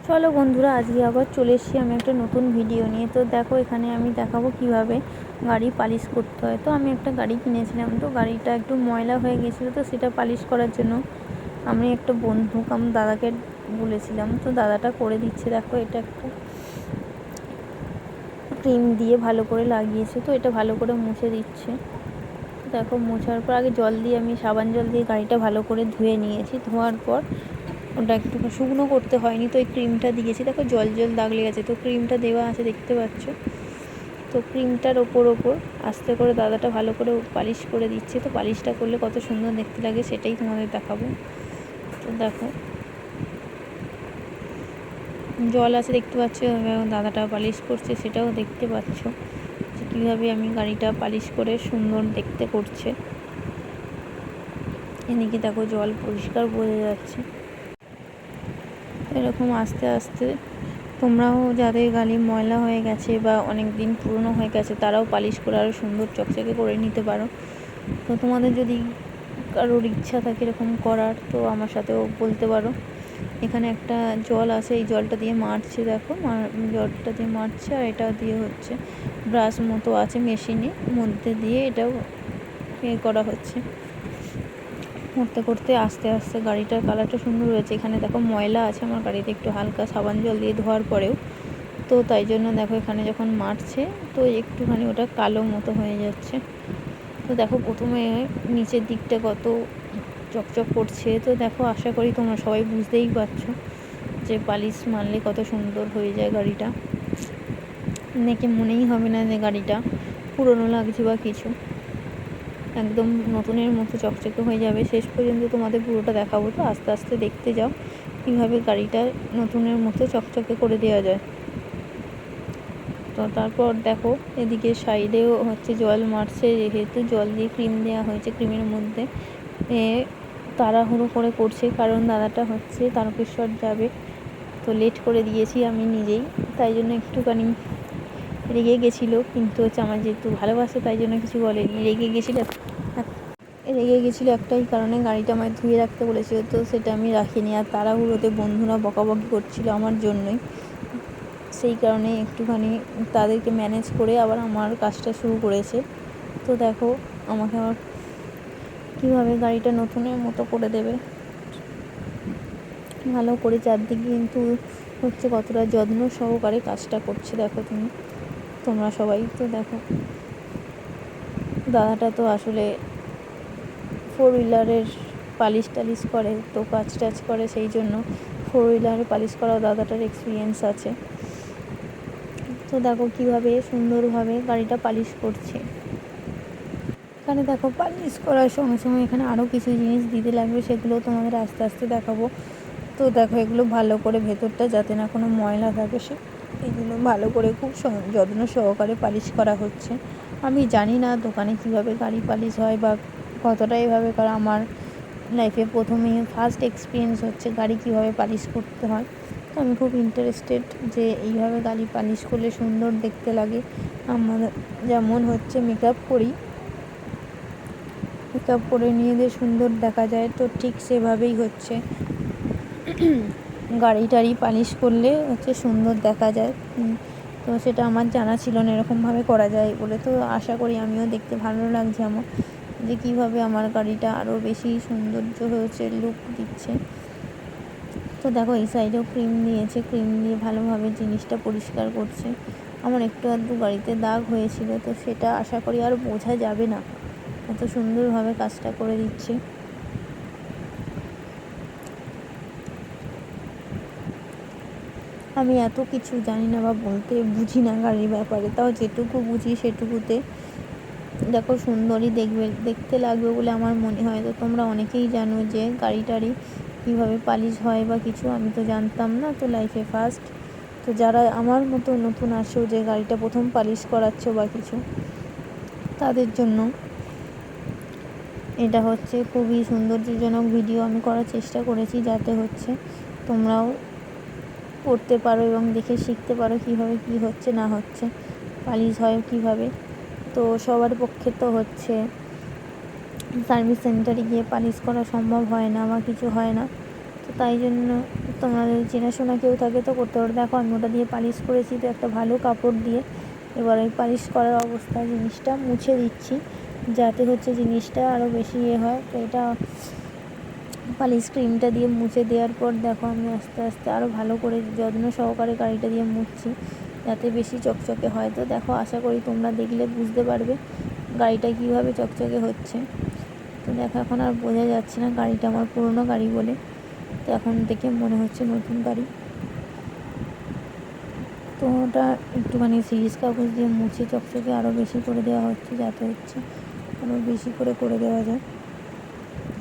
চলো বন্ধুরা, আজকে আবার চলে এসেছি আমি একটা নতুন ভিডিও নিয়ে। তো দেখো, এখানে আমি দেখাবো কিভাবে গাড়ি পালিশ করতে হয়। তো আমি একটা গাড়ি কিনেছিলাম, তো গাড়িটা একটু ময়লা হয়ে গেছিলো, তো সেটা পালিশ করার জন্য আমি একটা বন্ধু আমার দাদাকে বলেছিলাম, তো দাদাটা করে দিচ্ছে। দেখো, এটা একটা ক্রিম দিয়ে ভালো করে লাগিয়েছে, তো এটা ভালো করে মুছে দিচ্ছে। দেখো, মোছার পর আগে জল দিয়ে আমি সাবান জল দিয়ে গাড়িটা ভালো করে ধুয়ে নিয়েছি। ধোয়ার পর ওটা একটু শুকনো করতে হয়নি, তো এই ক্রিমটা দিয়েছি। দেখো, জল জল দাগ লেগেছে, তো ক্রিমটা দেওয়া আছে, দেখতে পাচ্ছ। তো ক্রিমটার ওপর আস্তে করে দাদাটা ভালো করে পালিশ করে দিচ্ছে। তো পালিশটা করলে কত সুন্দর দেখতে লাগে সেটাই তোমাদের দেখাবো। তো দেখো, জল আছে দেখতে পাচ্ছ, দাদাটা পালিশ করছে সেটাও দেখতে পাচ্ছ যে কীভাবে আমি গাড়িটা পালিশ করে সুন্দর দেখতে করছে। এদিকে দেখো, জল পরিষ্কার বোঝা যাচ্ছে। এরকম আস্তে আস্তে তোমরাও, যাদের গাড়ি ময়লা হয়ে গেছে বা অনেক দিন পুরনো হয়ে গেছে, তারাও পালিশ করে আরও সুন্দর চকচকে করে নিতে পারো। তো তোমাদের যদি কারোর ইচ্ছা থাকে এরকম করার, তো আমার সাথেও বলতে পারো। এখানে একটা জল আছে, এই জলটা দিয়ে মারছে। দেখো, জলটা দিয়ে মারছে, আর এটা দিয়ে হচ্ছে ব্রাশ মতো আছে মেশিনে, মধ্যে দিয়ে এটাও করা হচ্ছে। করতে করতে আস্তে আস্তে গাড়িটার কালারটা সুন্দর হয়েছে। এখানে দেখো, ময়লা আছে আমার গাড়িতে একটু হালকা সাবান জল দিয়ে ধোয়ার পরেও, তো তাই জন্য দেখো এখানে যখন মারছে তো একটুখানি ওটা কালো মতো হয়ে যাচ্ছে। তো দেখো, প্রথমে নিচের দিকটা কত চকচক করছে। তো দেখো, আশা করি তোমরা সবাই বুঝতেই পারছো যে পালিশ মারলে কত সুন্দর হয়ে যায় গাড়িটা। দেখে মনেই হবে না যে গাড়িটা পুরনো লাগছে বা কিছু, একদম নতুনের মতো চকচকে হয়ে যাবে। শেষ পর্যন্ত তোমাদের পুরোটা দেখাবো, তো আস্তে আস্তে দেখতে যাও কীভাবে গাড়িটা নতুনের মতো চকচকে করে দেওয়া যায়। তো তারপর দেখো, এদিকে সাইডেও হচ্ছে জল মারছে, যেহেতু জল দিয়ে ক্রিম দেওয়া হয়েছে, ক্রিমের মধ্যে তাড়াহুড়ো করে করছে, কারণ দাদাটা হচ্ছে তারকেশ্বর যাবে, তো লেট করে দিয়েছি আমি নিজেই, তাই জন্য একটুখানি রেগে গেছিলো। কিন্তু হচ্ছে আমার যেহেতু ভালোবাসে, তাই জন্য কিছু বলেনি। রেগে গেছিলো একটাই কারণে, গাড়িটা আমায় ধুয়ে রাখতে বলেছিল, তো সেটা আমি রাখিনি। আর তাড়াহুড়োতে বন্ধুরা বকাবকি করছিল আমার জন্যই, সেই কারণে একটুখানি তাদেরকে ম্যানেজ করে আবার আমার কাজটা শুরু করেছে। তো দেখো, আমাকে আবার কীভাবে গাড়িটা নতুনের মতো করে দেবে ভালো করে, চারদিকে কিন্তু হচ্ছে কতটা যত্ন সহকারে কাজটা করছে। দেখো তোমরা সবাই। তো দেখো, দাদাটা তো আসলে ফোর হুইলারের পালিশ টালিশ করে, তো কাজ টাজ করে, সেই জন্য ফোর হুইলারে পালিশ করাও দাদাটার এক্সপিরিয়েন্স আছে। তো দেখো কীভাবে সুন্দরভাবে গাড়িটা পালিশ করছে। এখানে দেখো, পালিশ করার সঙ্গে সঙ্গে এখানে আরও কিছু জিনিস দিতে লাগবে, সেগুলো তোমাদের আস্তে আস্তে দেখাবো। তো দেখো, এগুলো ভালো করে ভেতরটা যাতে না কোনো ময়লা থাকে, এগুলো ভালো করে খুব যত্ন সহকারে পালিশ করা হচ্ছে। আমি জানি না দোকানে কিভাবে গাড়ি পালিশ হয় বা কতটা এভাবে করা। আমার লাইফে প্রথমেই ফার্স্ট এক্সপিরিয়েন্স হচ্ছে গাড়ি কীভাবে পালিশ করতে হয়। তো আমি খুব ইন্টারেস্টেড যে এইভাবে গাড়ি পালিশ করলে সুন্দর দেখতে লাগে। আমার যেমন হচ্ছে মেকআপ করে নিয়ে যে সুন্দর দেখা যায়, তো ঠিক সেভাবেই হচ্ছে গাড়ি টাড়ি পালিশ করলে হচ্ছে সুন্দর দেখা যায়। তো সেটা আমার জানা ছিল না এরকমভাবে করা যায় বলে। তো আশা করি আমিও দেখতে ভালো লাগছে আমার, যে কীভাবে আমার গাড়িটা আরও বেশি সৌন্দর্য হয়েছে, লুক দিচ্ছে। তো দেখো, এই সাইডেও ক্রিম দিয়েছে, ক্রিম দিয়ে ভালোভাবে জিনিসটা পরিষ্কার করছে। আমার একটু আধটু গাড়িতে দাগ হয়েছিল, তো সেটা আশা করি আর বোঝা যাবে না, এত সুন্দরভাবে কাজটা করে দিচ্ছে। আমি এত কিছু জানি না বা বলতে বুঝি না গাড়ির ব্যাপারে, তাও যেটুকু বুঝি সেটুকুতে দেখো সুন্দরই দেখতে লাগবে বলে আমার মনে হয়। তো তোমরা অনেকেই জানো যে গাড়ি টাড়ি কীভাবে পালিশ হয় বা কিছু, আমি তো জানতাম না, তো লাইফে ফার্স্ট। তো যারা আমার মতো নতুন আসো, যে গাড়িটা প্রথম পালিশ করাচ্ছ বা কিছু, তাদের জন্য এটা হচ্ছে খুবই সৌন্দর্যজনক ভিডিও আমি করার চেষ্টা করেছি, যাতে হচ্ছে তোমরাও করতে পারো এবং দেখে শিখতে পারো কীভাবে কী হচ্ছে না হচ্ছে, পালিশ হয় কীভাবে। তো সবার পক্ষে তো হচ্ছে সার্ভিস সেন্টারে গিয়ে পালিশ করা সম্ভব হয় না বা কিছু হয় না, তো তাই জন্য তোমাদের চেনাশোনা কেউ থাকে তো করতে পারো। দেখো আমি ওটা দিয়ে পালিশ করেছি, তো একটা ভালো কাপড় দিয়ে এবার ওই পালিশ করার অবস্থায় জিনিসটা মুছে দিচ্ছি, যাতে হচ্ছে জিনিসটা আরও বেশি হয়। তো এটা পালিশ ক্রিমটা দিয়ে মুছে দেওয়ার পর দেখো আমি আস্তে আস্তে আরও ভালো করে যত্ন সহকারে গাড়িটা দিয়ে মুছছি, যাতে বেশি চকচকে হয়। তো দেখো, আশা করি তোমরা দেখলে বুঝতে পারবে গাড়িটা কীভাবে চকচকে হচ্ছে। তো দেখো এখন আর বোঝা যাচ্ছে না গাড়িটা আমার পুরনো গাড়ি বলে, তো এখন দেখে মনে হচ্ছে নতুন গাড়ি। তো ওটা একটুখানি সিরিজ কাগজ দিয়ে মুছে চকচকে আরও বেশি করে দেওয়া হচ্ছে, যাতে হচ্ছে আরও বেশি করে দেওয়া যায়,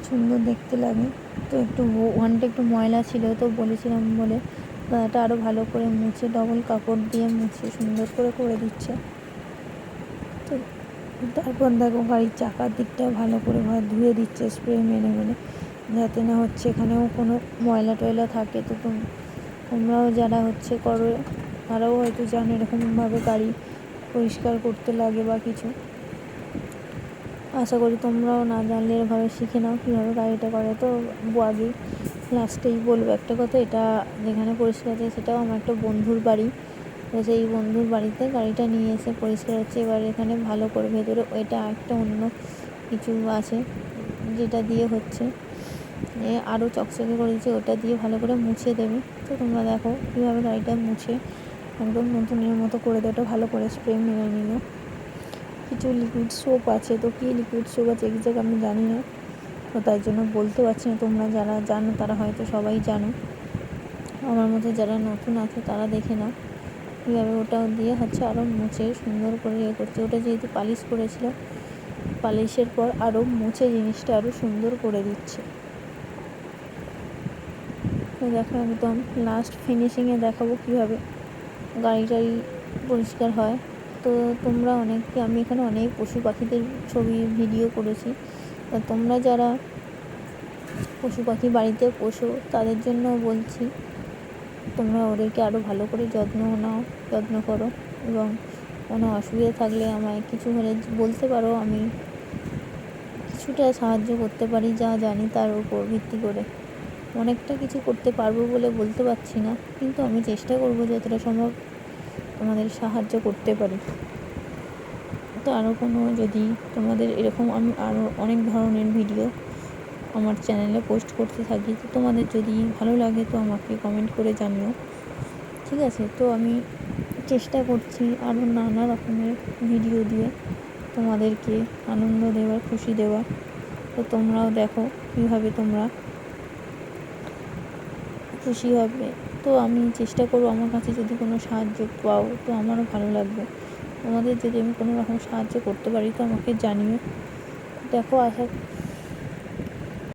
সুন্দর দেখতে লাগে। তো একটু ওখানটা একটু ময়লা ছিল, তো বলেছিলাম বলে এটা আরও ভালো করে মুছে ডবল কাপড় দিয়ে মুছে সুন্দর করে দিচ্ছে। তো তারপর দেখো গাড়ির চাকার দিকটাও ভালো করে ধুয়ে দিচ্ছে স্প্রে মেনে, যাতে না হচ্ছে এখানেও কোনো ময়লা টয়লা থাকে। তো তোমরাও যারা হচ্ছে করো তারাও হয়তো জানো এরকমভাবে গাড়ি পরিষ্কার করতে লাগে বা কিছু। আশা করি তোমরাও না জানলে এভাবে শিখে নাও কীভাবে গাড়িটা করে। তো আগে লাস্টেই বলবো একটা কথা, এটা যেখানে পরিষ্কার আছে সেটাও আমার একটা বন্ধুর বাড়ি। তো সেই বন্ধুর বাড়িতে গাড়িটা নিয়ে এসে পরিষ্কার হচ্ছে। এবার এখানে ভালো করে ভেতরে এটা একটা অন্য কিছু আছে যেটা দিয়ে হচ্ছে আরও চকচকে করে দিচ্ছে, ওটা দিয়ে ভালো করে মুছে দেবে। তো তোমরা দেখো কীভাবে গাড়িটা মুছে একদম নতুনের মতো করে দেয়। ওটা ভালো করে স্প্রে মেরে নিল। কিছু লিকুইড সোপ আছে, তো কী লিকুইড সোপ আছে এক্স্যাক্ট আমি জানি না, তো তাই জন্য বলতে পারছি না। তোমরা যারা জানো তারা হয়তো সবাই জানো, আমার মতো যারা নতুন আছে তারা দেখে নাও কীভাবে ওটা দিয়ে হচ্ছে আরও মুছে সুন্দর করে করছে। ওটা যেহেতু পালিশ করেছিল, পালিশের পর আরও মুছে জিনিসটা আরও সুন্দর করে দিচ্ছে। তো দেখো একদম লাস্ট ফিনিশিংয়ে দেখাবো কীভাবে গাড়ি পরিষ্কার হয়। তো তোমরা অনেকে, আমি এখানে অনেক পশু পাখিদের ছবি ভিডিও করেছি। তো তোমরা যারা পশু পাখি বাড়িতে পোষো তাদের জন্য বলছি, তোমরা ওদেরকে আরও ভালো করে যত্ন করো, এবং কোনো অসুবিধা থাকলে আমায় কিছু হলে বলতে পারো। আমি কিছুটা সাহায্য করতে পারি যা জানি তার উপর ভিত্তি করে। অনেকটা কিছু করতে পারবো বলে বলতে পারছি না, কিন্তু আমি চেষ্টা করবো যতটা সম্ভব তোমাদের সাহায্য করতে পারি। তো আরও কোনো যদি তোমাদের এরকম, আমি আরও অনেক ধরনের ভিডিও আমার চ্যানেলে পোস্ট করতে থাকি, তো তোমাদের যদি ভালো লাগে তো আমাকে কমেন্ট করে জানিও, ঠিক আছে? তো আমি চেষ্টা করছি আরও নানা রকমের ভিডিও দিয়ে তোমাদেরকে আনন্দ দেওয়ার, খুশি দেওয়ার। তো তোমরাও দেখো কীভাবে তোমরা খুশি হবে। তো আমি চেষ্টা করবো, আমার কাছে যদি কোনো সাহায্য পাও তো আমারও ভালো লাগবে। তোমাদের যদি আমি কোনো রকম সাহায্য করতে পারি তো আমাকে জানিও। দেখো